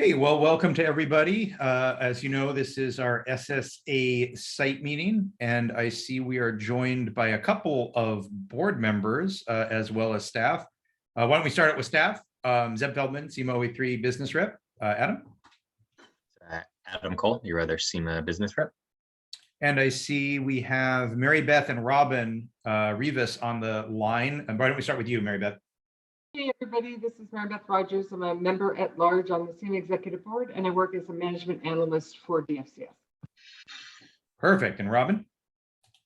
Okay, well, welcome to everybody. As you know, this is our SSA Site Meeting, and I see we are joined by a couple of board members as well as staff. Why don't we start it with staff? Zeb Feldman, SEMA OE3 Business Rep. Adam? Adam Cole, your other SEMA Business Rep. And I see we have Mary Beth and Robin Rivas on the line. And why don't we start with you, Mary Beth? Hey everybody, this is Mary Beth Rogers. I'm a member at large on the SEMA Executive Board, and I work as a management analyst for DFCS. Perfect. And Robin?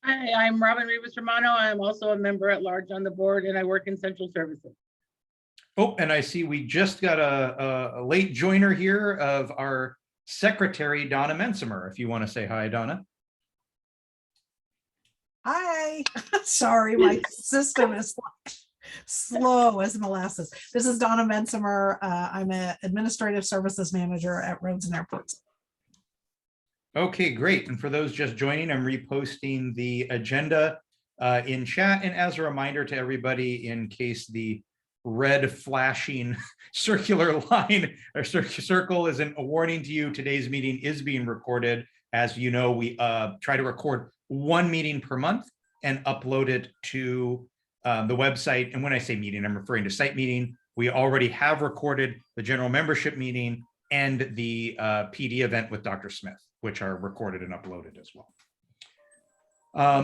Hi, I'm Robin Rivas Romano. I'm also a member at large on the board, and I work in central services. Oh, and I see we just got a late joiner here of our secretary, Donna Mensimer. If you want to say hi, Donna. Hi. Sorry, my system is like slow as molasses. This is Donna Mensimer. I'm an administrative services manager at Roads and Airports. Okay, great. And for those just joining, I'm reposting the agenda in chat. And as a reminder to everybody, in case the red flashing circular line or circle isn't a warning to you, today's meeting is being recorded. As you know, we try to record one meeting per month and upload it to the website. And when I say meeting, I'm referring to site meeting. We already have recorded the general membership meeting and the PD event with Dr. Smith, which are recorded and uploaded as well.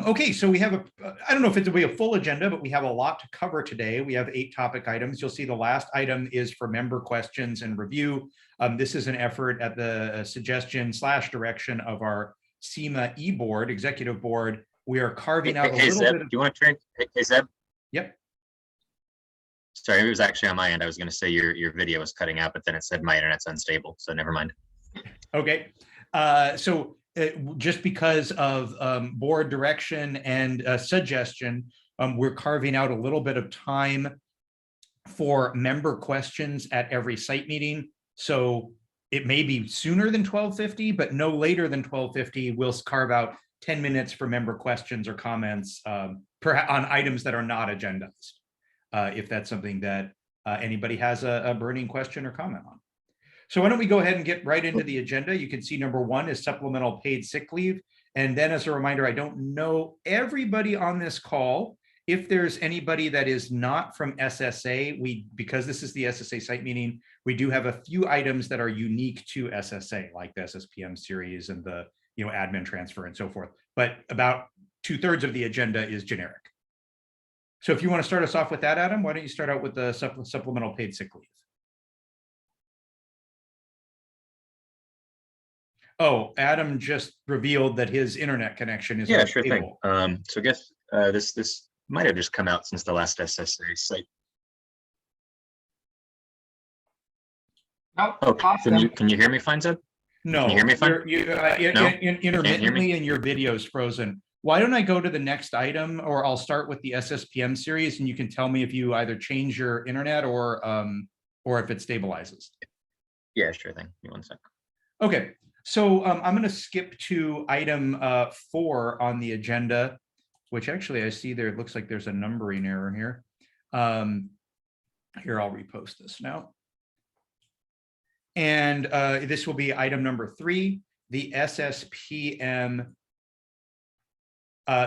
Okay, so we have I don't know if it will be a full agenda, but we have a lot to cover today. We have 8 topic items. You'll see the last item is for member questions and review. This is an effort at the suggestion/direction of our SEMA e-board, executive board. We are carving out a little Zeb, bit of— do you want to turn? Hey, Zeb? Yep. Sorry, it was actually on my end. I was going to say your video was cutting out, but then it said my internet's unstable, so never mind. Okay, just because of board direction and suggestion, we're carving out a little bit of time for member questions at every site meeting. So it may be sooner than 12:50, but no later than 12:50. We'll carve out 10 minutes for member questions or comments on items that are not agendized, if that's something that anybody has a burning question or comment on. So why don't we go ahead and get right into the agenda. You can see number 1 is supplemental paid sick leave. And then as a reminder, I don't know everybody on this call. If there's anybody that is not from SSA, because this is the SSA site meeting, we do have a few items that are unique to SSA, like the SSPM series and the admin transfer and so forth. But about 2/3 of the agenda is generic. So if you want to start us off with that, Adam, why don't you start out with the supplemental paid sick leave? Oh, Adam just revealed that his internet connection is— Yeah, sure thing. So I guess this might have just come out since the last SSA site. Oh, okay. awesome. Can you hear me fine, Zeb? No, can you hear me fine? Intermittently, and your video is frozen. Why don't I go to the next item, or I'll start with the SSPM series, and you can tell me if you either change your internet or if it stabilizes. Yeah, sure thing. Give me 1 sec. Okay, so I'm going to skip to item 4 on the agenda, which actually I see there. It looks like there's a numbering error here. Here, I'll repost this now. And this will be item number 3, the SSPM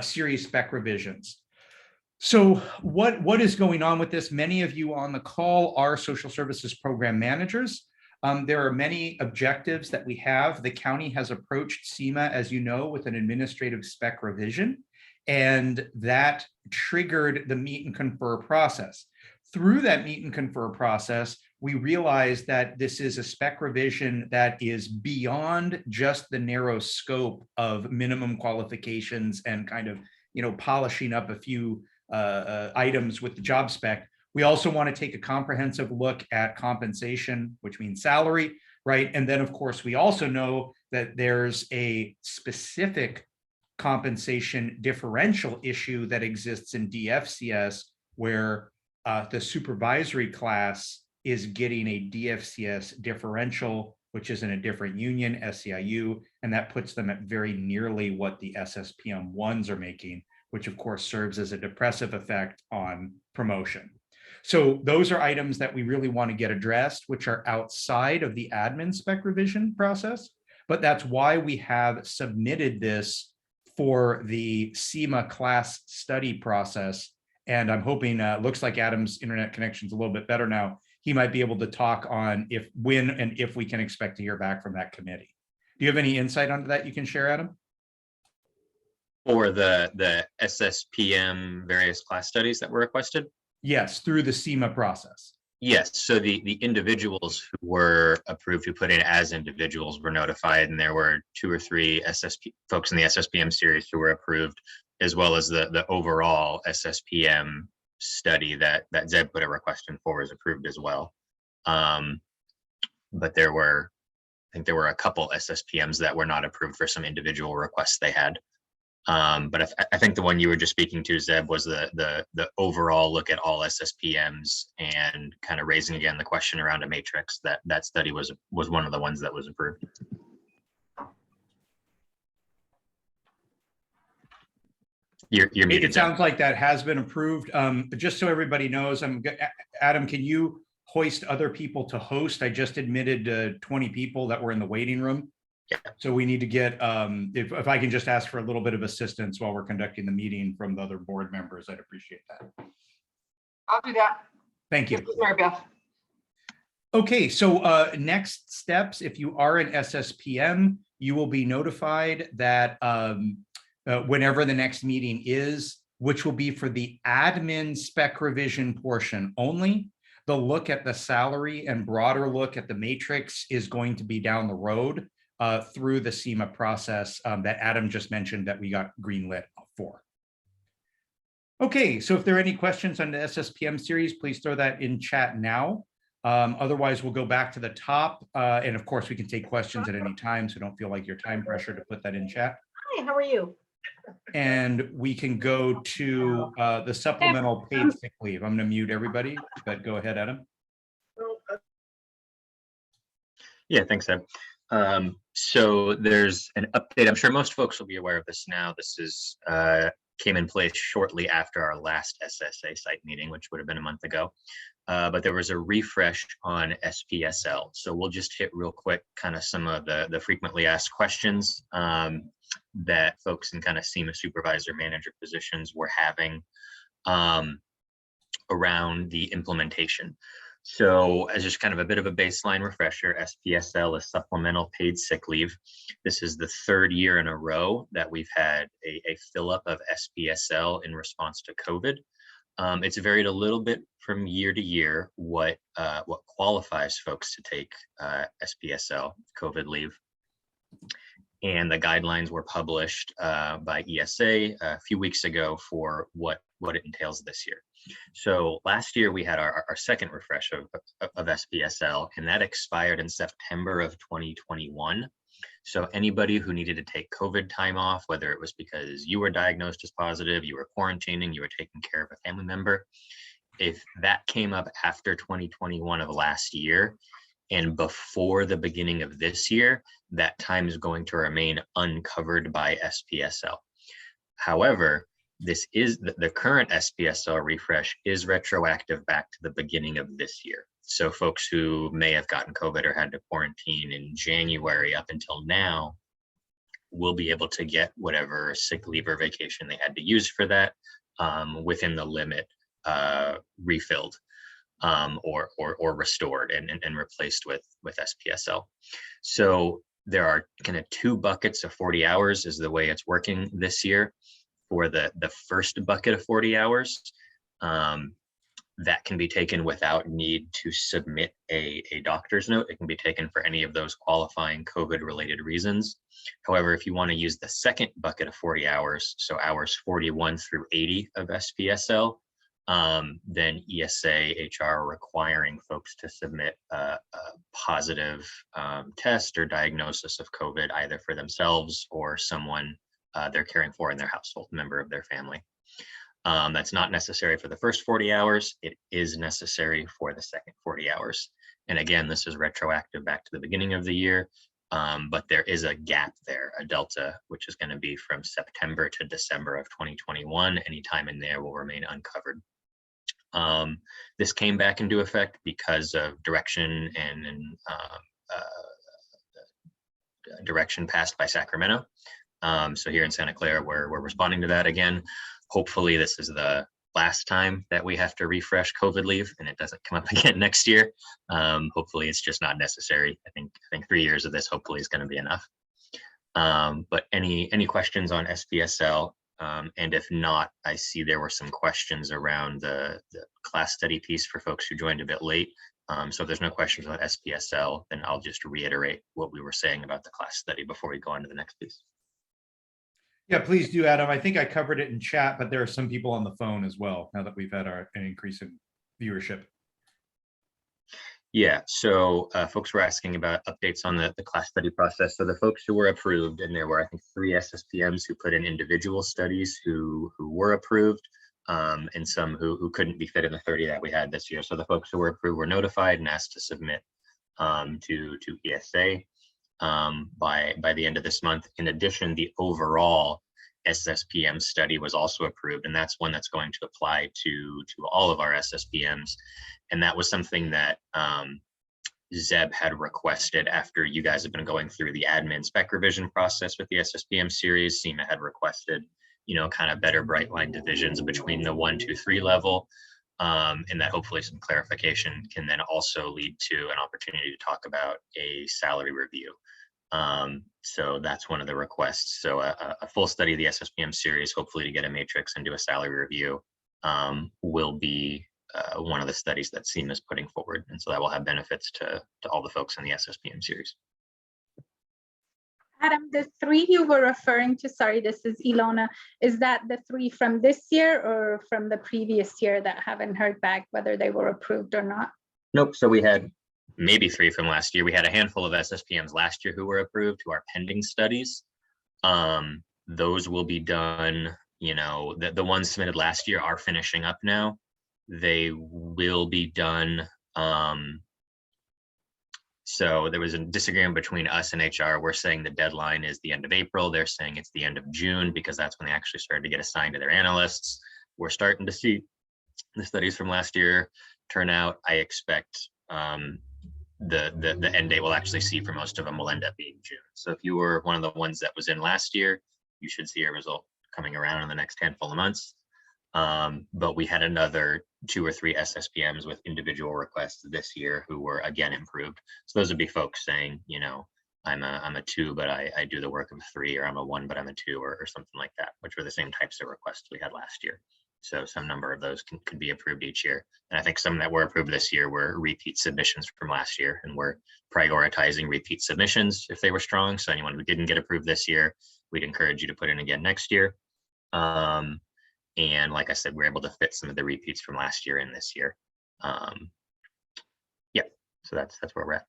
series spec revisions. So what is going on with this? Many of you on the call are social services program managers. There are many objectives that we have. The county has approached SEMA, as you know, with an administrative spec revision, and that triggered the meet and confer process. Through that meet and confer process, we realized that this is a spec revision that is beyond just the narrow scope of minimum qualifications and kind of, polishing up a few items with the job spec. We also want to take a comprehensive look at compensation, which means salary, right? And then, of course, we also know that there's a specific compensation differential issue that exists in DFCS, where the supervisory class is getting a DFCS differential, which is in a different union, SEIU, and that puts them at very nearly what the SSPM ones are making, which of course serves as a depressive effect on promotion. So those are items that we really want to get addressed, which are outside of the admin spec revision process. But that's why we have submitted this for the SEMA class study process. And I'm hoping, looks like Adam's internet connection is a little bit better now. He might be able to talk on when and if we can expect to hear back from that committee. Do you have any insight onto that you can share, Adam? For the SSPM various class studies that were requested? Yes, through the SEMA process. Yes, so the individuals who were approved, who put in as individuals, were notified, and there were 2 or 3 folks in the SSPM series who were approved, as well as the overall SSPM study that Zeb put a request in for was approved as well. But I think there were a couple SSPMs that were not approved for some individual requests they had. But I think the one you were just speaking to, Zeb, was the overall look at all SSPMs and kind of raising again the question around a matrix. That study was one of the ones that was approved. You're muted, It sounds like that has been approved. But just so everybody knows, Adam, can you hoist other people to host? I just admitted 20 people that were in the waiting room. Yeah. So we need to get, if I can just ask for a little bit of assistance while we're conducting the meeting from the other board members, I'd appreciate that. I'll do that. Thank you. This is Mary Beth. Okay, so next steps, if you are an SSPM, you will be notified that whenever the next meeting is, which will be for the admin spec revision portion only. The look at the salary and broader look at the matrix is going to be down the road through the SEMA process that Adam just mentioned that we got green lit for. Okay, so if there are any questions on the SSPM series, please throw that in chat now. Otherwise, we'll go back to the top. And of course, we can take questions at any time, so don't feel like you're time pressure to put that in chat. Hi, how are you? And we can go to the supplemental paid sick leave. I'm going to mute everybody, but go ahead, Adam. Yeah, thanks, Ed. So there's an update. I'm sure most folks will be aware of this now. This is came in place shortly after our last SSA site meeting, which would have been a month ago. But there was a refresh on SPSL. So we'll just hit real quick kind of some of the frequently asked questions that folks in kind of SEMA supervisor manager positions were having around the implementation. So as just kind of a bit of a baseline refresher, SPSL is supplemental paid sick leave. This is the 3rd year in a row that we've had a fill up of SPSL in response to COVID. It's varied a little bit from year to year what qualifies folks to take SPSL COVID leave. And the guidelines were published by ESA a few weeks ago for what it entails this year. So last year we had our second refresh of SPSL, and that expired in September of 2021. So anybody who needed to take COVID time off, whether it was because you were diagnosed as positive, you were quarantining, you were taking care of a family member, if that came up after 2021 of last year and before the beginning of this year, that time is going to remain uncovered by SPSL. However, this is the current SPSL refresh is retroactive back to the beginning of this year. So folks who may have gotten COVID or had to quarantine in January up until now will be able to get whatever sick leave or vacation they had to use for that within the limit refilled or restored and replaced with SPSL. So there are kind of 2 buckets of 40 hours is the way it's working this year. For the first bucket of 40 hours, that can be taken without need to submit a doctor's note. It can be taken for any of those qualifying COVID-related reasons. However, if you want to use the second bucket of 40 hours, so hours 41 through 80 of SPSL, then ESA HR are requiring folks to submit a positive test or diagnosis of COVID, either for themselves or someone they're caring for in their household, member of their family. That's not necessary for the first 40 hours. It is necessary for the second 40 hours. And again, this is retroactive back to the beginning of the year, but there is a gap there, a delta, which is going to be from September to December of 2021. Any time in there will remain uncovered. This came back into effect because of direction and direction passed by Sacramento. So here in Santa Clara, we're responding to that again. Hopefully this is the last time that we have to refresh COVID leave and it doesn't come up again next year. Hopefully it's just not necessary. I think 3 years of this hopefully is going to be enough. But any questions on SPSL? And if not, I see there were some questions around the class study piece for folks who joined a bit late. So if there's no questions on SPSL, then I'll just reiterate what we were saying about the class study before we go on to the next piece. Yeah, please do, Adam. I think I covered it in chat, but there are some people on the phone as well now that we've had an increase in viewership. Yeah, so folks were asking about updates on the class study process. So the folks who were approved, and there were, I think, 3 SSPMs who put in individual studies who were approved, and some who couldn't be fit in the 30 that we had this year. So the folks who were approved were notified and asked to submit to ESA by the end of this month. In addition, the overall SSPM study was also approved, and that's one that's going to apply to all of our SSPMs. And that was something that Zeb had requested after you guys have been going through the admin spec revision process with the SSPM series. SEMA had requested, kind of better bright line divisions between the 1, 2, 3 level. And that hopefully some clarification can then also lead to an opportunity to talk about a salary review. So that's one of the requests. So a full study of the SSPM series, hopefully to get a matrix and do a salary review, will be one of the studies that SEMA is putting forward. And so that will have benefits to all the folks in the SSPM series. Adam, the 3 you were referring to, sorry, this is Ilona, is that the 3 from this year or from the previous year that haven't heard back whether they were approved or not? Nope, so we had maybe 3 from last year. We had a handful of SSPMs last year who were approved, who are pending studies. Those will be done, the ones submitted last year are finishing up now. They will be done. So there was a disagreement between us and HR. We're saying the deadline is the end of April. They're saying it's the end of June because that's when they actually started to get assigned to their analysts. We're starting to see the studies from last year turn out. I expect the end date we'll actually see for most of them will end up being June. So if you were one of the ones that was in last year, you should see a result coming around in the next handful of months. But we had another 2 or 3 SSPMs with individual requests this year who were again improved. So those would be folks saying, I'm a 2, but I do the work of a 3, or I'm a 1, but I'm a 2, or something like that, which were the same types of requests we had last year. So some number of those could be approved each year. And I think some that were approved this year were repeat submissions from last year, and we're prioritizing repeat submissions if they were strong. So anyone who didn't get approved this year, we'd encourage you to put in again next year. And like I said, we're able to fit some of the repeats from last year in this year. Yeah, so that's where we're at.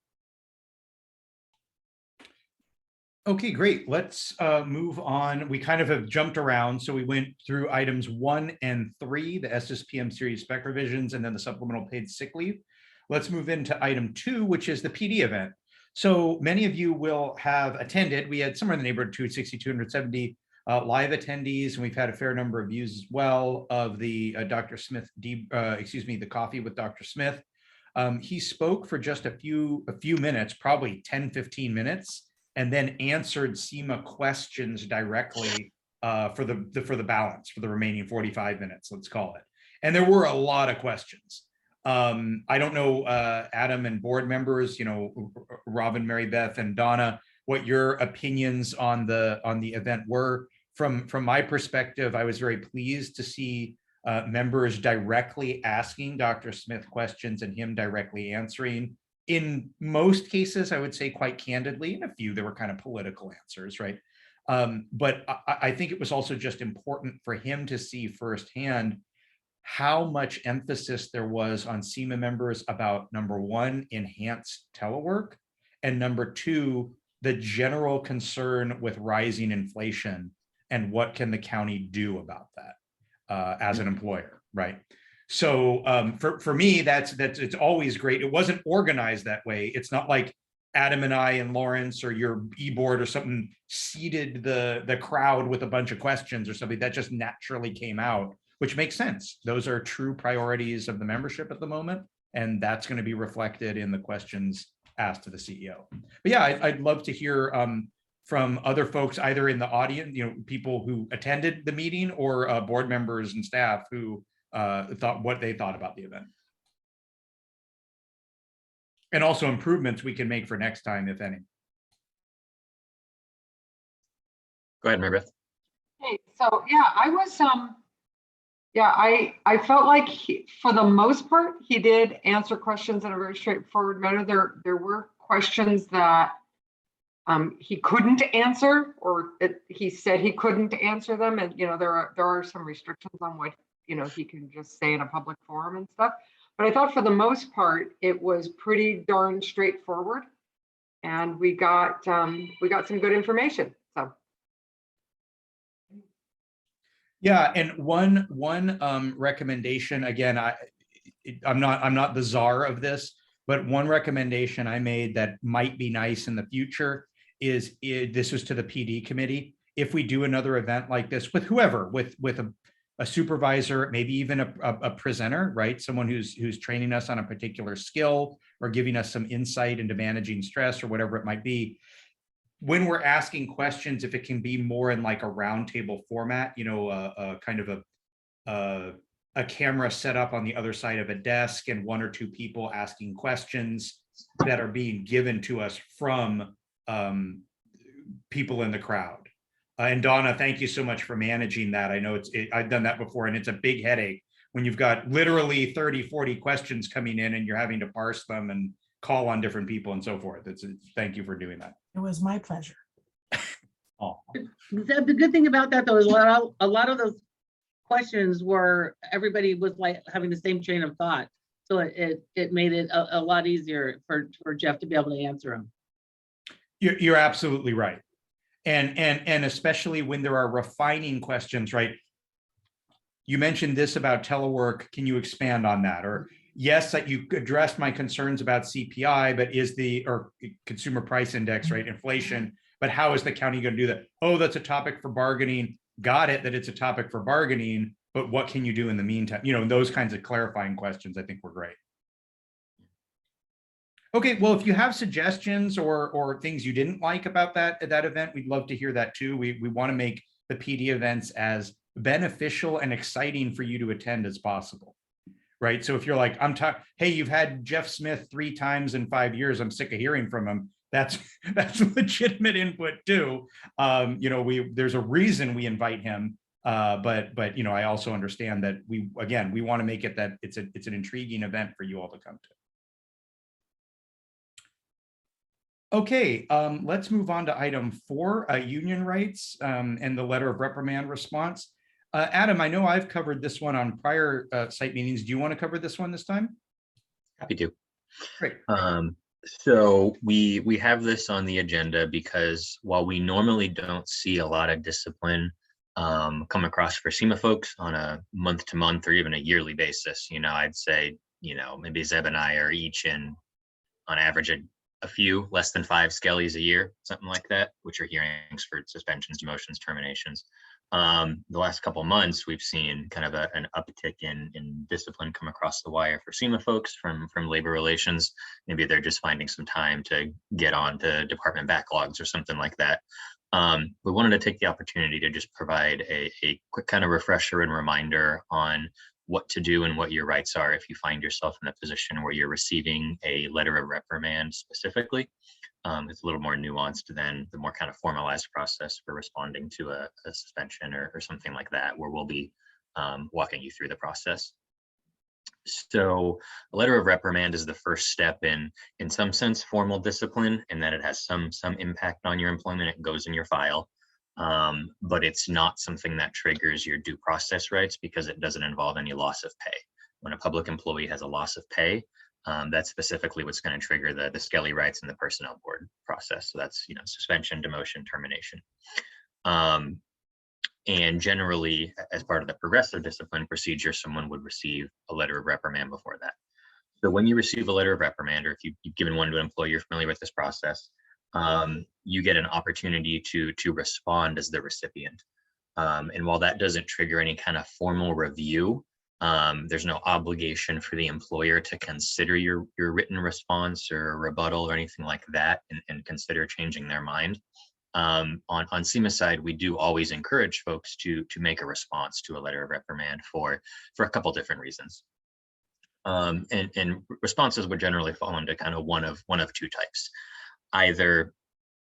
Okay, great. Let's move on. We kind of have jumped around. So we went through items 1 and 3, the SSPM series spec revisions, and then the supplemental paid sick leave. Let's move into item 2, which is the PD event. So many of you will have attended. We had somewhere in the neighborhood of 260, 270 live attendees, and we've had a fair number of views as well of the Dr. Smith, the coffee with Dr. Smith. He spoke for just a few minutes, probably 10, 15 minutes, and then answered SEMA questions directly for the balance, for the remaining 45 minutes, let's call it. And there were a lot of questions. I don't know, Adam and board members, Robin, Mary Beth, and Donna, what your opinions on the event were. From my perspective, I was very pleased to see members directly asking Dr. Smith questions and him directly answering. In most cases, I would say quite candidly. In a few, there were kind of political answers, right? But I think it was also just important for him to see firsthand how much emphasis there was on SEMA members about, number 1, enhanced telework, and number 2, the general concern with rising inflation and what can the county do about that as an employer, right? So for me, it's always great. It wasn't organized that way. It's not like Adam and I and Lawrence or your e-board or something seeded the crowd with a bunch of questions or something. That just naturally came out which makes sense. Those are true priorities of the membership at the moment, and that's going to be reflected in the questions asked to the CEO. But yeah, I'd love to hear from other folks, either in the audience, people who attended the meeting, or board members and staff who thought what they thought about the event. And also improvements we can make for next time, if any. Go ahead, Mary Beth. Hey, so yeah, I was I felt like for the most part he did answer questions in a very straightforward manner. There were questions that he couldn't answer, or he said he couldn't answer them, and there are some restrictions on what he can just say in a public forum and stuff. But I thought for the most part it was pretty darn straightforward, and we got some good information. So. Yeah, and one recommendation, again, I'm not the czar of this, but one recommendation I made that might be nice in the future is, this was to the PD committee. If we do another event like this with whoever, with a supervisor, maybe even a presenter, right? Someone who's training us on a particular skill or giving us some insight into managing stress or whatever it might be. When we're asking questions, if it can be more in like a roundtable format, kind of a camera set up on the other side of a desk and one or two people asking questions that are being given to us from people in the crowd. And Donna, thank you so much for managing that. I know I've done that before, and it's a big headache when you've got literally 30, 40 questions coming in and you're having to parse them and call on different people and so forth. Thank you for doing that. It was my pleasure. Oh. The good thing about that, though, is a lot of those questions were, everybody was like having the same chain of thought. So it made it a lot easier for Jeff to be able to answer them. You're absolutely right. And especially when there are refining questions, right? You mentioned this about telework. Can you expand on that? Or yes, that you addressed my concerns about CPI, but or consumer price index, right? Inflation, but how is the county going to do that? Oh, that's a topic for bargaining. Got it, that it's a topic for bargaining, but what can you do in the meantime? Those kinds of clarifying questions I think were great. Okay, well, if you have suggestions or things you didn't like about that event, we'd love to hear that too. We want to make the PD events as beneficial and exciting for you to attend as possible, right? So if you're like, hey, you've had Jeff Smith 3 times in 5 years, I'm sick of hearing from him. That's legitimate input too. There's a reason we invite him, but I also understand that we want to make it that it's an intriguing event for you all to come to. Okay, let's move on to item 4, union rights and the letter of reprimand response. Adam, I know I've covered this one on prior site meetings. Do you want to cover this one this time? Happy to. Great. So we have this on the agenda because while we normally don't see a lot of discipline come across for SEMA folks on a month-to-month or even a yearly basis, I'd say, maybe Zeb and I are each in, on average, a few less than 5 skellies a year, something like that, which are hearings for suspensions, demotions, terminations. The last couple of months, we've seen kind of an uptick in discipline come across the wire for SEMA folks from labor relations. Maybe they're just finding some time to get on to department backlogs or something like that. We wanted to take the opportunity to just provide a quick kind of refresher and reminder on what to do and what your rights are if you find yourself in a position where you're receiving a letter of reprimand specifically. It's a little more nuanced than the more kind of formalized process for responding to a suspension or something like that, where we'll be walking you through the process. So a letter of reprimand is the first step in some sense, formal discipline, and that it has some impact on your employment. It goes in your file. But it's not something that triggers your due process rights because it doesn't involve any loss of pay. When a public employee has a loss of pay, that's specifically what's going to trigger the Skelly rights in the personnel board process. So that's suspension, demotion, termination. And generally, as part of the progressive discipline procedure, someone would receive a letter of reprimand before that. So when you receive a letter of reprimand, or if you've given one to an employee, you're familiar with this process, you get an opportunity to respond as the recipient. And while that doesn't trigger any kind of formal review, there's no obligation for the employer to consider your written response or rebuttal or anything like that and consider changing their mind. On SEMA's side, we do always encourage folks to make a response to a letter of reprimand for a couple different reasons. And responses would generally fall into kind of one of two types. Either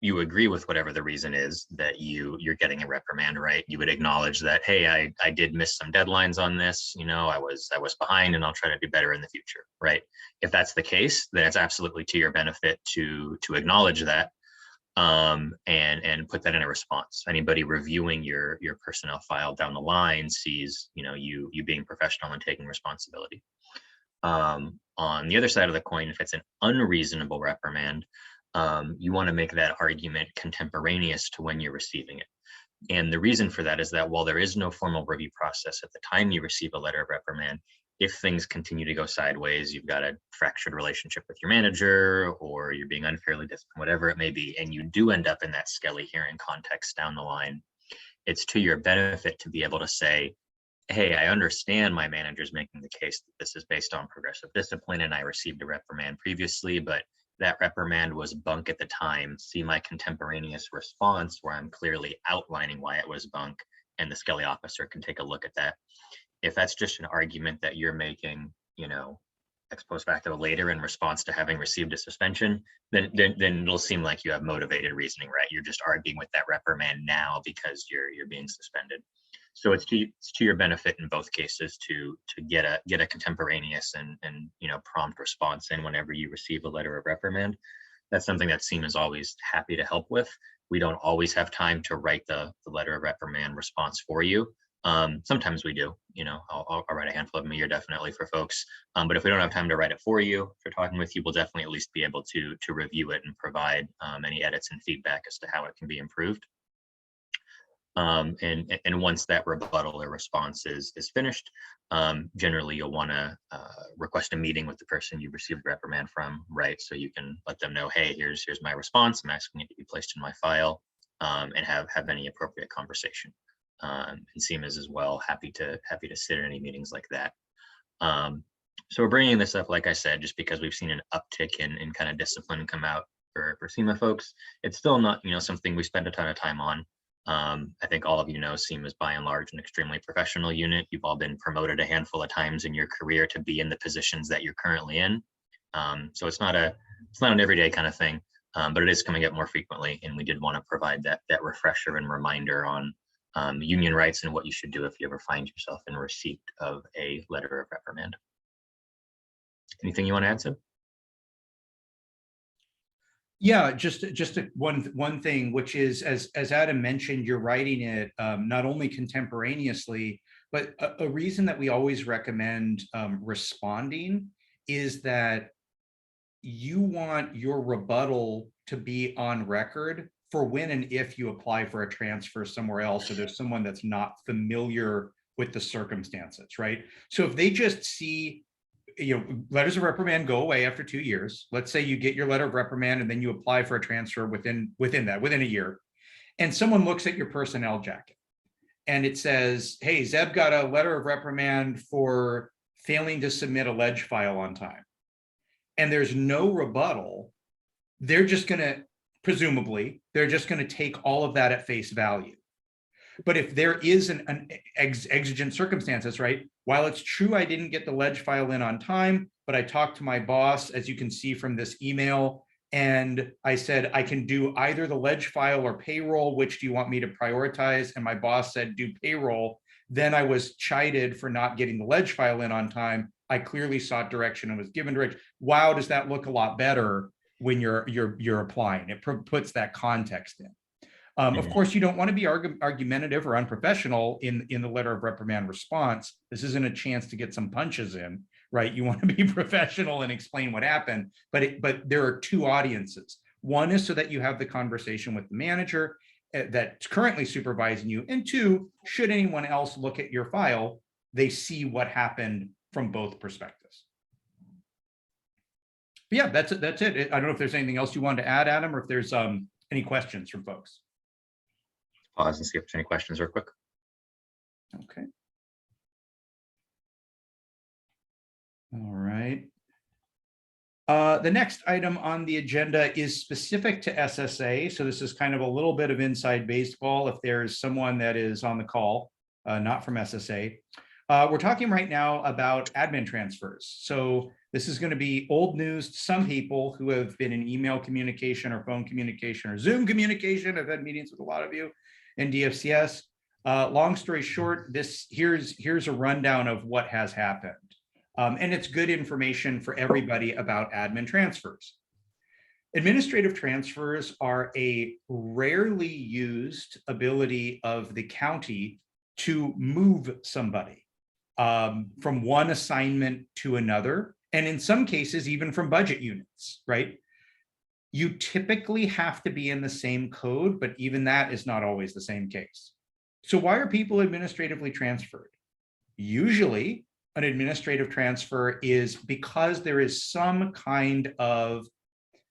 you agree with whatever the reason is that you're getting a reprimand, right? You would acknowledge that, hey, I did miss some deadlines on this, you know, I was behind and I'll try to do better in the future, right? If that's the case, then it's absolutely to your benefit to acknowledge that and put that in a response. Anybody reviewing your personnel file down the line sees, you know, you being professional and taking responsibility. On the other side of the coin, if it's an unreasonable reprimand, you want to make that argument contemporaneous to when you're receiving it. And the reason for that is that while there is no formal review process at the time you receive a letter of reprimand, if things continue to go sideways, you've got a fractured relationship with your manager, or you're being unfairly disciplined, whatever it may be, and you do end up in that Skelly hearing context down the line, it's to your benefit to be able to say, hey, I understand my manager's making the case that this is based on progressive discipline and I received a reprimand previously, but that reprimand was bunk at the time. See my contemporaneous response where I'm clearly outlining why it was bunk, and the Skelly officer can take a look at that. If that's just an argument that you're making, you know, ex post facto later in response to having received a suspension, then it'll seem like you have motivated reasoning, right? You're just arguing with that reprimand now because you're being suspended. So it's to your benefit in both cases to get a contemporaneous and you know, prompt response in whenever you receive a letter of reprimand. That's something that SEMA is always happy to help with. We don't always have time to write the letter of reprimand response for you. Sometimes we do, you know, I'll write a handful of them a year definitely for folks. But if we don't have time to write it for you, for talking with you, we'll definitely at least be able to review it and provide any edits and feedback as to how it can be improved. And once that rebuttal or response is finished, generally you'll want to request a meeting with the person you received reprimand from, right? So you can let them know, hey, here's my response. I'm asking it to be placed in my file, and have any appropriate conversation. And SEMA is as well happy to sit in any meetings like that. So we're bringing this up, like I said, just because we've seen an uptick in kind of discipline come out for SEMA folks. It's still not, you know, something we spend a ton of time on. I think all of you know SEMA is by and large an extremely professional unit. You've all been promoted a handful of times in your career to be in the positions that you're currently in. So it's not an everyday kind of thing, but it is coming up more frequently. And we did want to provide that refresher and reminder on union rights and what you should do if you ever find yourself in receipt of a letter of reprimand. Anything you want to add, Sim? Yeah, just one thing, which is, as Adam mentioned, you're writing it not only contemporaneously, but a reason that we always recommend responding is that you want your rebuttal to be on record for when and if you apply for a transfer somewhere else, or there's someone that's not familiar with the circumstances, right? So if they just see, you know, letters of reprimand go away after 2 years. Let's say you get your letter of reprimand and then you apply for a transfer within a year, and someone looks at your personnel jacket and it says, hey, Zeb got a letter of reprimand for failing to submit a ledge file on time, and there's no rebuttal. They're just going to, presumably, they're just going to take all of that at face value. But if there is an exigent circumstances, right? While it's true I didn't get the ledge file in on time, but I talked to my boss, as you can see from this email, and I said, I can do either the ledge file or payroll. Which do you want me to prioritize? And my boss said, do payroll. Then I was chided for not getting the ledge file in on time. I clearly sought direction and was given direction. Wow, does that look a lot better when you're applying? It puts that context in. Of course, you don't want to be argumentative or unprofessional in the letter of reprimand response. This isn't a chance to get some punches in, right? You want to be professional and explain what happened, but there are two audiences. One is so that you have the conversation with the manager that's currently supervising you, and two, should anyone else look at your file, they see what happened from both perspectives. But yeah, that's it. I don't know if there's anything else you wanted to add, Adam, or if there's any questions from folks. Pause and see if there's any questions real quick. Okay. All right. The next item on the agenda is specific to SSA. So this is kind of a little bit of inside baseball if there's someone that is on the call, not from SSA. We're talking right now about admin transfers. So this is going to be old news to some people who have been in email communication or phone communication or Zoom communication. I've had meetings with a lot of you in DFCS. Long story short, here's a rundown of what has happened. And it's good information for everybody about admin transfers. Administrative transfers are a rarely used ability of the county to move somebody from one assignment to another, and in some cases, even from budget units, right? You typically have to be in the same code, but even that is not always the same case. So why are people administratively transferred? Usually, an administrative transfer is because there is some kind of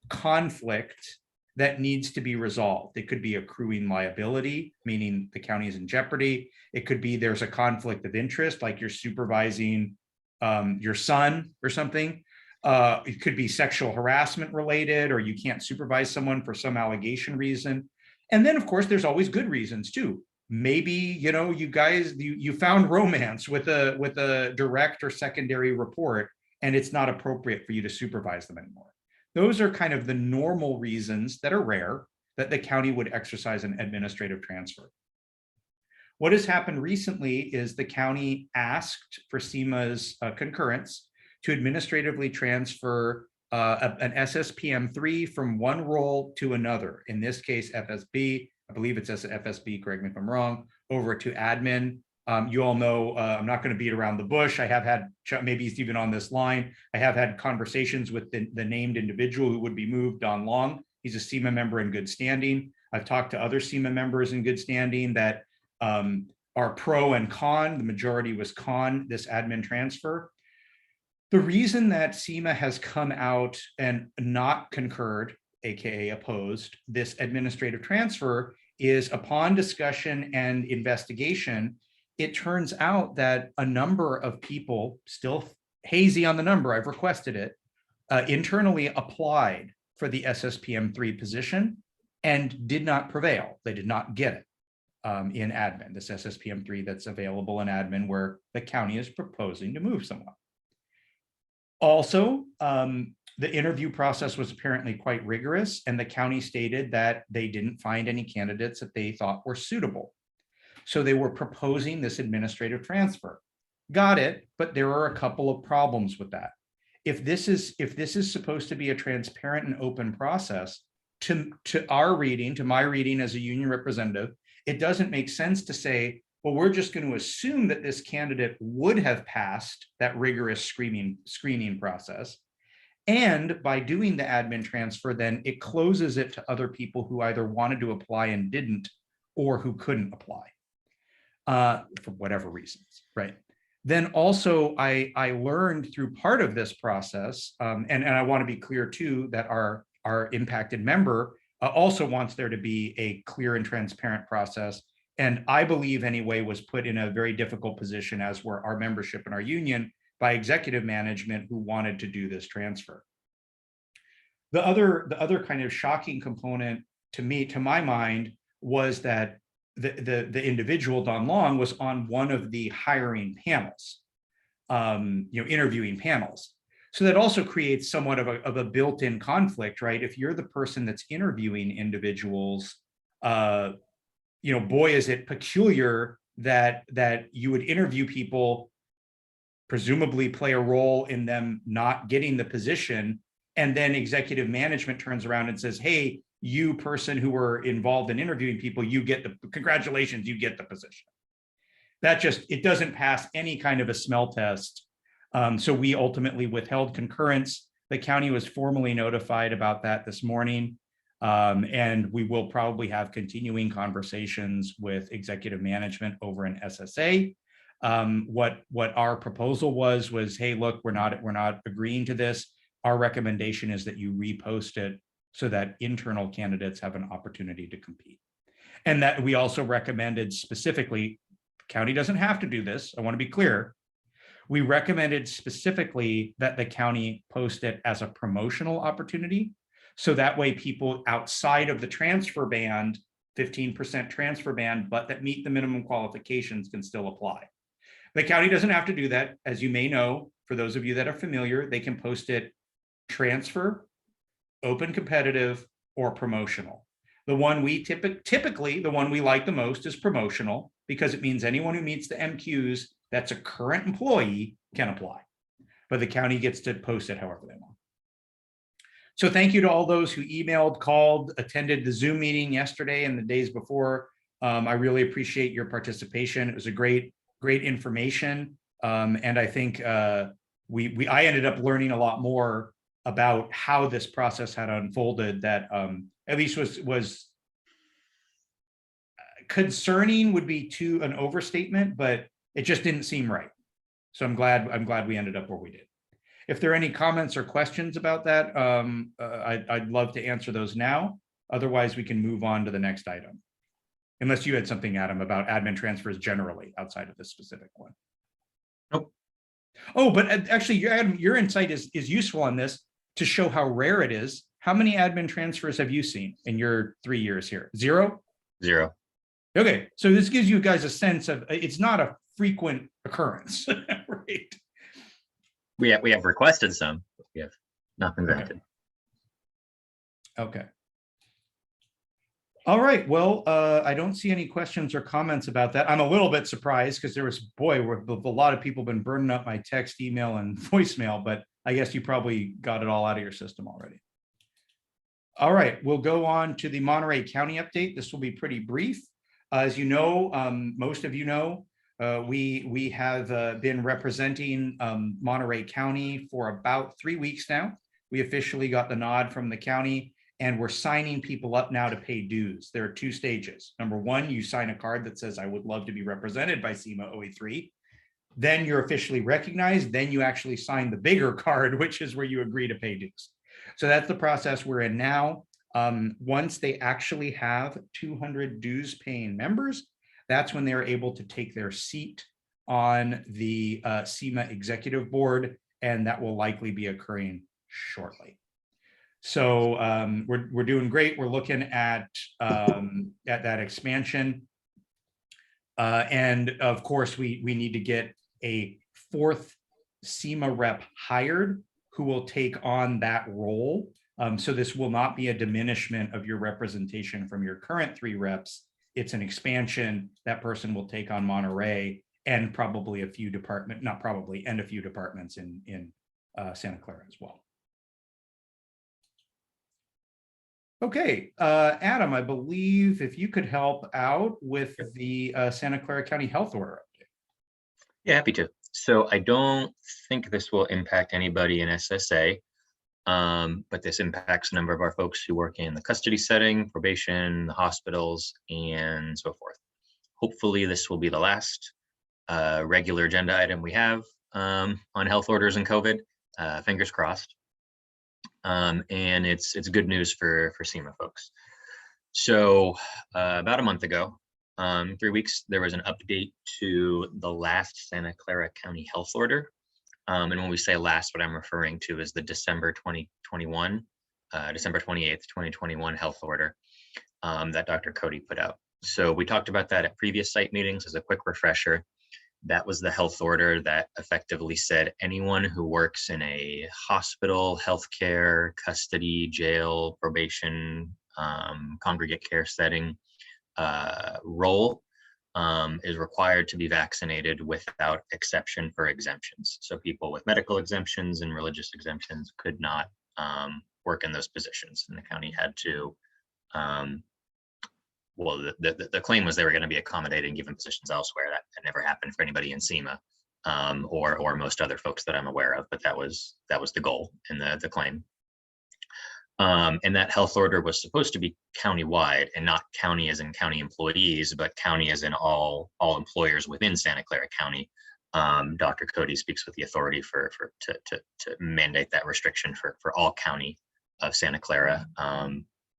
conflict that needs to be resolved. It could be accruing liability, meaning the county is in jeopardy. It could be there's a conflict of interest, like you're supervising your son or something. It could be sexual harassment related, or you can't supervise someone for some allegation reason. And then, of course, there's always good reasons too. Maybe, you know, you guys, you found romance with a direct or secondary report, and it's not appropriate for you to supervise them anymore. Those are kind of the normal reasons that are rare that the county would exercise an administrative transfer. What has happened recently is the county asked for SEMA's concurrence to administratively transfer an SSPM 3 from one role to another. In this case, FSB, I believe it's FSB, correct me if I'm wrong, over to admin. You all know, I'm not going to beat around the bush. I have had, maybe he's even on this line, I have had conversations with the named individual who would be moved, Don Long. He's a SEMA member in good standing. I've talked to other SEMA members in good standing that are pro and con. The majority was con this admin transfer. The reason that SEMA has come out and not concurred, AKA opposed, this administrative transfer is upon discussion and investigation, it turns out that a number of people, still hazy on the number, I've requested it, internally applied for the SSPM 3 position and did not prevail. They did not get it in admin, this SSPM 3 that's available in admin where the county is proposing to move someone. Also, the interview process was apparently quite rigorous, and the county stated that they didn't find any candidates that they thought were suitable. So they were proposing this administrative transfer. Got it, but there are a couple of problems with that. If this is supposed to be a transparent and open process, to our reading, to my reading as a union representative, it doesn't make sense to say, well, we're just going to assume that this candidate would have passed that rigorous screening process. And by doing the admin transfer, then it closes it to other people who either wanted to apply and didn't, or who couldn't apply for whatever reasons, right? Then also I learned through part of this process, and I want to be clear too, that our impacted member also wants there to be a clear and transparent process. And I believe anyway was put in a very difficult position, as were our membership in our union, by executive management who wanted to do this transfer. The other kind of shocking component to me, to my mind, was that the individual, Don Long, was on one of the hiring panels, interviewing panels. So that also creates somewhat of a built-in conflict, right? If you're the person that's interviewing individuals, boy, is it peculiar that you would interview people, presumably play a role in them not getting the position, and then executive management turns around and says, hey, you person who were involved in interviewing people, you get the, congratulations, you get the position. That just, it doesn't pass any kind of a smell test. So we ultimately withheld concurrence. The county was formally notified about that this morning. And we will probably have continuing conversations with executive management over in SSA. What our proposal was, hey, look, we're not agreeing to this. Our recommendation is that you repost it so that internal candidates have an opportunity to compete. And that we also recommended specifically County doesn't have to do this. I want to be clear. We recommended specifically that the county post it as a promotional opportunity. So that way people outside of the transfer band, 15% transfer band, but that meet the minimum qualifications can still apply. The county doesn't have to do that. As you may know, for those of you that are familiar, they can post it transfer, open competitive, or promotional. The one we typically, the one we like the most is promotional, because it means anyone who meets the MQs that's a current employee can apply, but the county gets to post it however they want. So thank you to all those who emailed, called, attended the Zoom meeting yesterday and the days before. I really appreciate your participation. It was a great information. And I think I ended up learning a lot more about how this process had unfolded that at least was concerning would be an overstatement, but it just didn't seem right. So I'm glad we ended up where we did. If there are any comments or questions about that, I'd love to answer those now. Otherwise, we can move on to the next item. Unless you had something, Adam, about admin transfers generally outside of this specific one. Nope. Oh, but actually, Adam, your insight is useful on this to show how rare it is. How many admin transfers have you seen in your 3 years here? Zero? Zero. Okay, so this gives you guys a sense of it's not a frequent occurrence, right? We have requested some, but we have not been granted. Okay. All right, well, I don't see any questions or comments about that. I'm a little bit surprised because there was, boy, a lot of people been burning up my text, email, and voicemail, but I guess you probably got it all out of your system already. All right, we'll go on to the Monterey County update. This will be pretty brief. As you know, most of you know, we have been representing Monterey County for about 3 weeks now. We officially got the nod from the county, and we're signing people up now to pay dues. There are 2 stages. Number 1, you sign a card that says, I would love to be represented by SEMA OE3. Then you're officially recognized. Then you actually sign the bigger card, which is where you agree to pay dues. So that's the process we're in now. Once they actually have 200 dues paying members, that's when they're able to take their seat on the SEMA executive board, and that will likely be occurring shortly. So we're doing great. We're looking at that expansion. And of course, we need to get a 4th SEMA rep hired who will take on that role. So this will not be a diminishment of your representation from your current 3 reps. It's an expansion. That person will take on Monterey and probably a few departments in Santa Clara as well. Okay, Adam, I believe if you could help out with the Santa Clara County Health Order update. Yeah, happy to. So I don't think this will impact anybody in SSA, but this impacts a number of our folks who work in the custody setting, probation, the hospitals, and so forth. Hopefully this will be the last regular agenda item we have on health orders and COVID, fingers crossed. And it's good news for SEMA folks. So about a month ago, 3 weeks, there was an update to the last Santa Clara County Health Order. And when we say last, what I'm referring to is the December 2021, December 28th, 2021 health order that Dr. Cody put out. So we talked about that at previous site meetings. As a quick refresher, that was the health order that effectively said anyone who works in a hospital, healthcare, custody, jail, probation, congregate care setting role is required to be vaccinated without exception for exemptions. So people with medical exemptions and religious exemptions could not work in those positions, and the county had to well, the claim was they were going to be accommodating given positions elsewhere. That never happened for anybody in SEMA or most other folks that I'm aware of, but that was the goal in the claim. And that health order was supposed to be countywide, and not county as in county employees, but county as in all employers within Santa Clara County. Dr. Cody speaks with the authority to mandate that restriction for all county of Santa Clara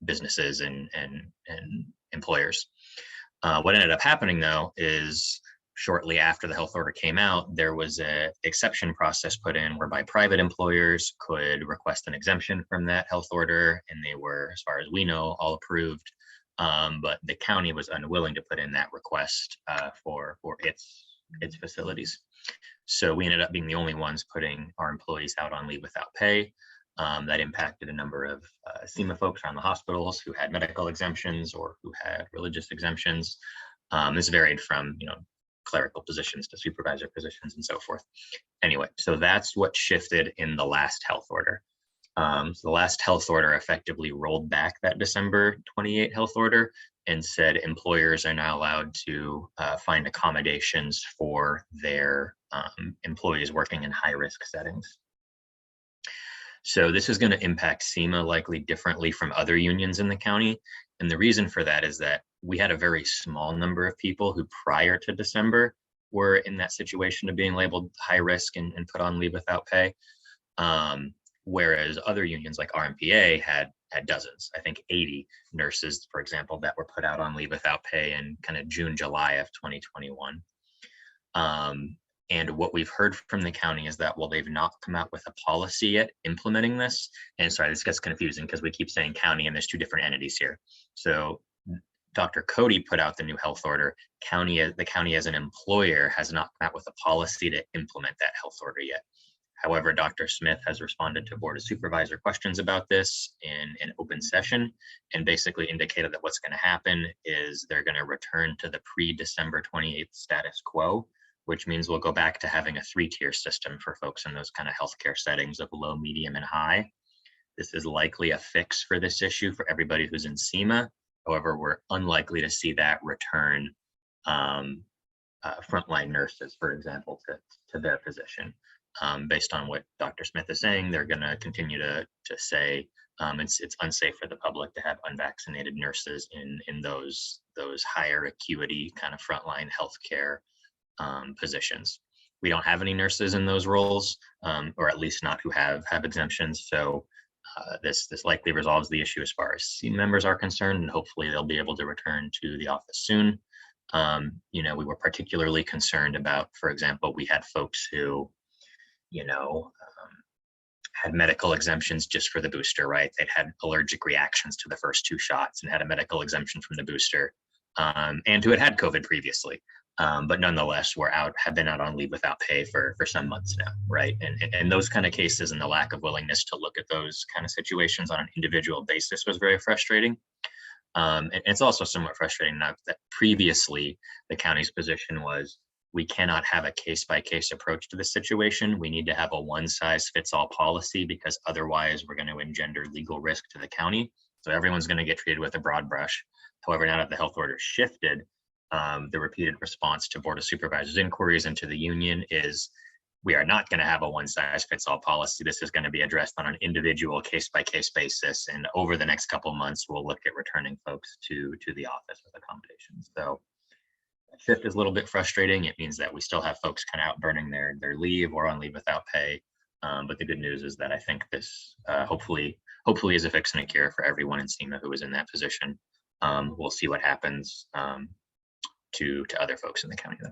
businesses and employers. What ended up happening though is shortly after the health order came out, there was an exception process put in whereby private employers could request an exemption from that health order, and they were, as far as we know, all approved. But the county was unwilling to put in that request for its facilities. So we ended up being the only ones putting our employees out on leave without pay. That impacted a number of SEMA folks around the hospitals who had medical exemptions or who had religious exemptions. This varied from, clerical positions to supervisor positions and so forth. Anyway, so that's what shifted in the last health order. So the last health order effectively rolled back that December 28 health order and said employers are now allowed to find accommodations for their employees working in high-risk settings. So this is going to impact SEMA likely differently from other unions in the county. And the reason for that is that we had a very small number of people who prior to December were in that situation of being labeled high risk and put on leave without pay. Whereas other unions like RMPA had dozens, I think 80 nurses, for example, that were put out on leave without pay in kind of June, July of 2021. And what we've heard from the county is that, well, they've not come out with a policy yet implementing this. And sorry, this gets confusing because we keep saying county and there's two different entities here. So Dr. Cody put out the new health order. The county as an employer has not come out with a policy to implement that health order yet. However, Dr. Smith has responded to Board of Supervisor questions about this in an open session and basically indicated that what's going to happen is they're going to return to the pre-December 28th status quo, which means we'll go back to having a 3-tier system for folks in those kind of healthcare settings of low, medium, and high. This is likely a fix for this issue for everybody who's in SEMA. However, we're unlikely to see that return frontline nurses, for example, to their position. Based on what Dr. Smith is saying, they're going to continue to say it's unsafe for the public to have unvaccinated nurses in those higher acuity kind of frontline healthcare positions. We don't have any nurses in those roles, or at least not who have exemptions. So this likely resolves the issue as far as SEMA members are concerned, and hopefully they'll be able to return to the office soon. We were particularly concerned about, for example, we had folks who had medical exemptions just for the booster, right? They'd had allergic reactions to the first 2 shots and had a medical exemption from the booster, and who had COVID previously, but nonetheless have been out on leave without pay for some months now, right? And those kind of cases and the lack of willingness to look at those kind of situations on an individual basis was very frustrating. And it's also somewhat frustrating now that previously the county's position was, we cannot have a case-by-case approach to this situation. We need to have a one-size-fits-all policy because otherwise we're going to engender legal risk to the county. So everyone's going to get treated with a broad brush. However, now that the health order shifted, the repeated response to Board of Supervisors inquiries and to the union is, we are not going to have a one-size-fits-all policy. This is going to be addressed on an individual case-by-case basis. And over the next couple of months, we'll look at returning folks to the office with accommodations. So shift is a little bit frustrating. It means that we still have folks kind of out burning their leave or on leave without pay. But the good news is that I think this hopefully is a fix and a cure for everyone in SEMA who is in that position. We'll see what happens to other folks in the county though.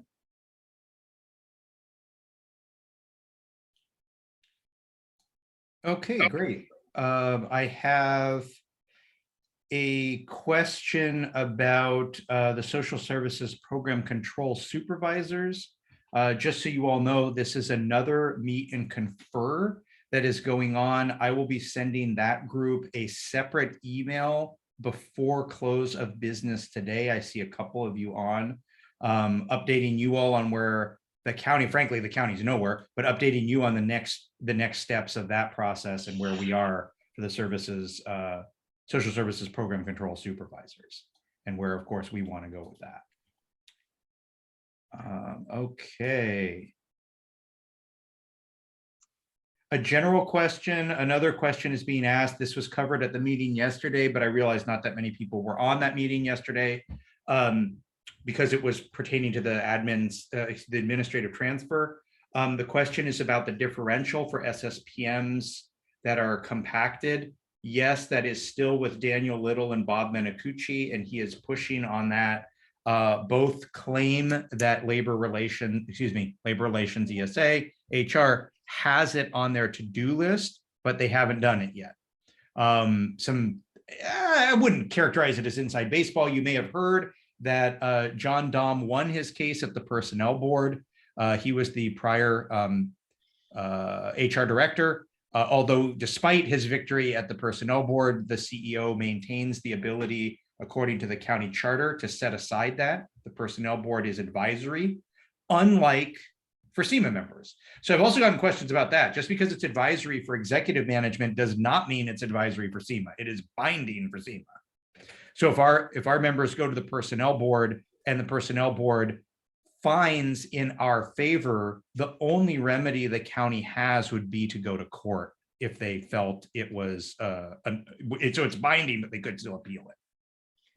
Okay, great. I have a question about the social services program control supervisors. Just so you all know, this is another meet and confer that is going on. I will be sending that group a separate email before close of business today. I see a couple of you on, updating you all on where the county, frankly, the county's nowhere, but updating you on the next steps of that process and where we are for the services, social services program control supervisors, and where, of course, we want to go with that. Okay. A general question, another question is being asked. This was covered at the meeting yesterday, but I realized not that many people were on that meeting yesterday because it was pertaining to the the administrative transfer. The question is about the differential for SSPMs that are compacted. Yes, that is still with Daniel Little and Bob Menacucci, and he is pushing on that both claim that labor relations, ESA, HR has it on their to-do list, but they haven't done it yet. I wouldn't characterize it as inside baseball. You may have heard that John Dom won his case at the personnel board. He was the prior HR director. Although despite his victory at the personnel board, the CEO maintains the ability, according to the county charter, to set aside that. The personnel board is advisory, unlike for SEMA members. So I've also gotten questions about that. Just because it's advisory for executive management does not mean it's advisory for SEMA. It is binding for SEMA. So if our members go to the personnel board and the personnel board finds in our favor, the only remedy the county has would be to go to court if they felt it was so it's binding, but they could still appeal it.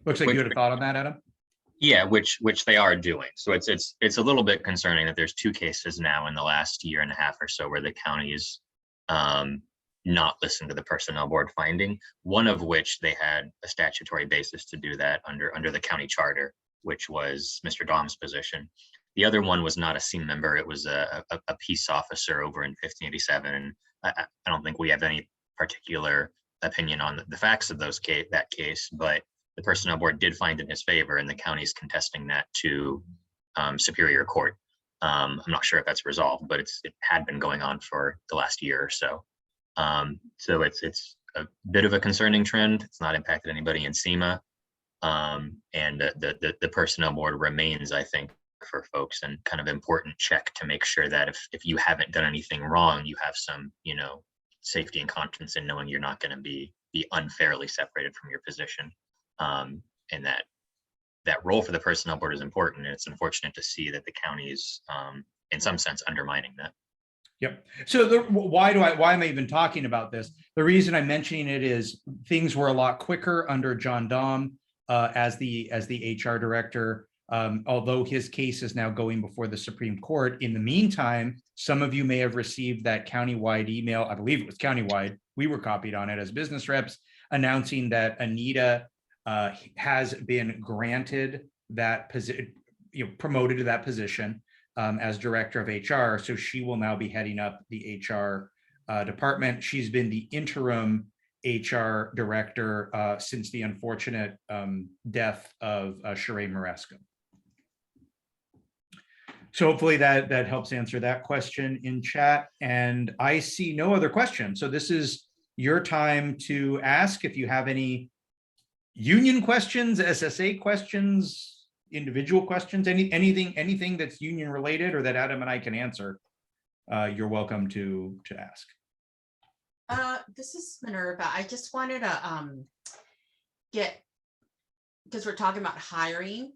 Looks like you had a thought on that, Adam? Yeah, which they are doing. So it's a little bit concerning that there's 2 cases now in the last year and a half or so where the county's not listened to the personnel board finding, one of which they had a statutory basis to do that under the county charter, which was Mr. Dom's position. The other one was not a SEAM member. It was a peace officer over in 1587. And I don't think we have any particular opinion on the facts of that case, but the personnel board did find in his favor, and the county's contesting that to Superior Court. I'm not sure if that's resolved, but it had been going on for the last year or so. So it's a bit of a concerning trend. It's not impacted anybody in SEMA. And the personnel board remains, I think, for folks, and kind of important check to make sure that if you haven't done anything wrong, you have some, safety and confidence in knowing you're not going to be unfairly separated from your position. And that role for the personnel board is important, and it's unfortunate to see that the county is, in some sense, undermining that. Yep. So why am I even talking about this? The reason I'm mentioning it is things were a lot quicker under John Dom as the HR director. Although his case is now going before the Supreme Court. In the meantime, some of you may have received that countywide email. I believe it was countywide. We were copied on it as business reps, announcing that Anita has been granted that position, promoted to that position as director of HR. So she will now be heading up the HR department. She's been the interim HR director since the unfortunate death of Sheree Maresco. So hopefully that helps answer that question in chat. And I see no other questions. So this is your time to ask if you have any union questions, SSA questions, individual questions, anything that's union related or that Adam and I can answer. You're welcome to ask. This is Minerva. I just wanted to because we're talking about hiring.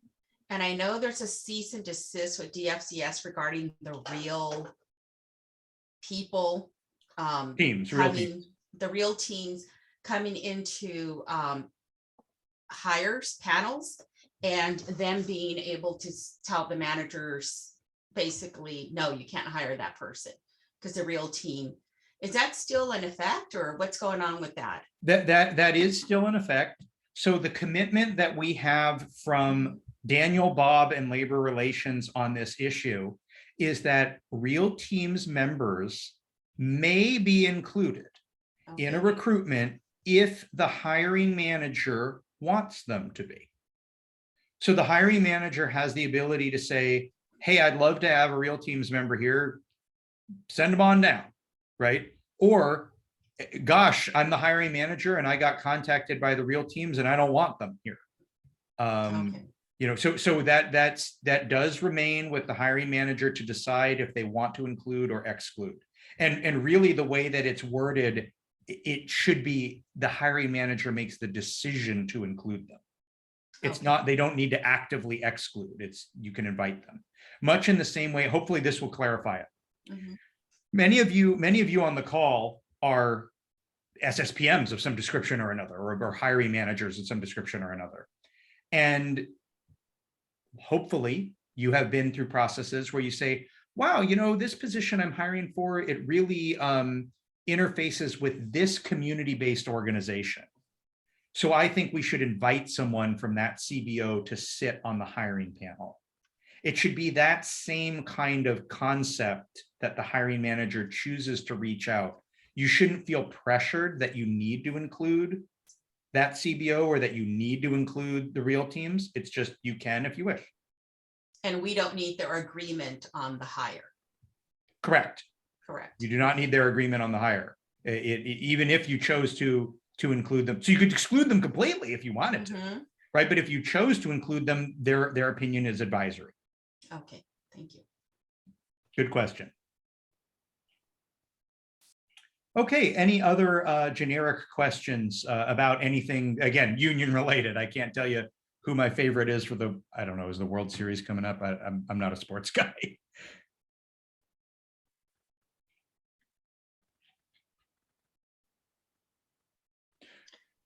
And I know there's a cease and desist with DFCS regarding the real people, the real teams coming into hires panels, and them being able to tell the managers basically, no, you can't hire that person because the real team. Is that still in effect, or what's going on with that? That is still in effect. So the commitment that we have from Daniel, Bob, and Labor Relations on this issue is that real teams members may be included in a recruitment if the hiring manager wants them to be. So the hiring manager has the ability to say, hey, I'd love to have a real teams member here, send them on down, right? Or, gosh, I'm the hiring manager and I got contacted by the real teams and I don't want them here. So that does remain with the hiring manager to decide if they want to include or exclude. And really the way that it's worded, it should be the hiring manager makes the decision to include them. It's not, they don't need to actively exclude. It's, you can invite them. Much in the same way, hopefully this will clarify it. Mm-hmm. Many of you on the call are SSPMs of some description or another, or hiring managers of some description or another. And hopefully you have been through processes where you say, wow, this position I'm hiring for, it really interfaces with this community-based organization. So I think we should invite someone from that CBO to sit on the hiring panel. It should be that same kind of concept that the hiring manager chooses to reach out. You shouldn't feel pressured that you need to include that CBO or that you need to include the real teams. It's just you can if you wish. And we don't need their agreement on the hire. Correct. Correct. You do not need their agreement on the hire. Even if you chose to include them. So you could exclude them completely if you wanted to, Mhm. right? But if you chose to include them, their opinion is advisory. Okay, thank you. Good question. Okay, any other generic questions about anything, again, union related? I can't tell you who my favorite is for the, I don't know, is the World Series coming up? I'm not a sports guy.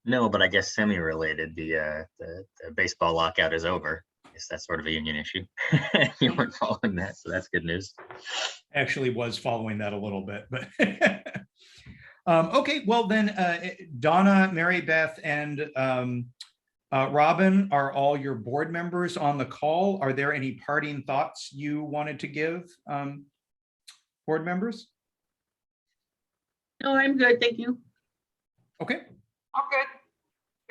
No, but I guess semi-related, the baseball lockout is over. I guess that's sort of a union issue. You weren't following that, so that's good news. Actually was following that a little bit, but okay, well then Donna, Mary Beth, and Robin are all your board members on the call. Are there any parting thoughts you wanted to give board members? No, I'm good. Thank you. Okay, All good.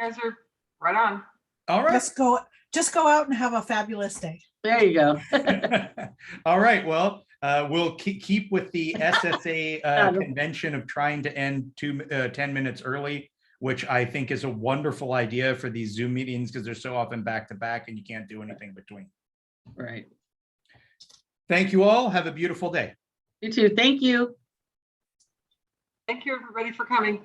You guys are right on. all right. Just go out and have a fabulous day. There you go. All right, well, we'll keep with the SSA convention of trying to end 10 minutes early, which I think is a wonderful idea for these Zoom meetings because they're so often back to back and you can't do anything between. Right. Thank you all. Have a beautiful day. You too. Thank you. Thank you, everybody, for coming.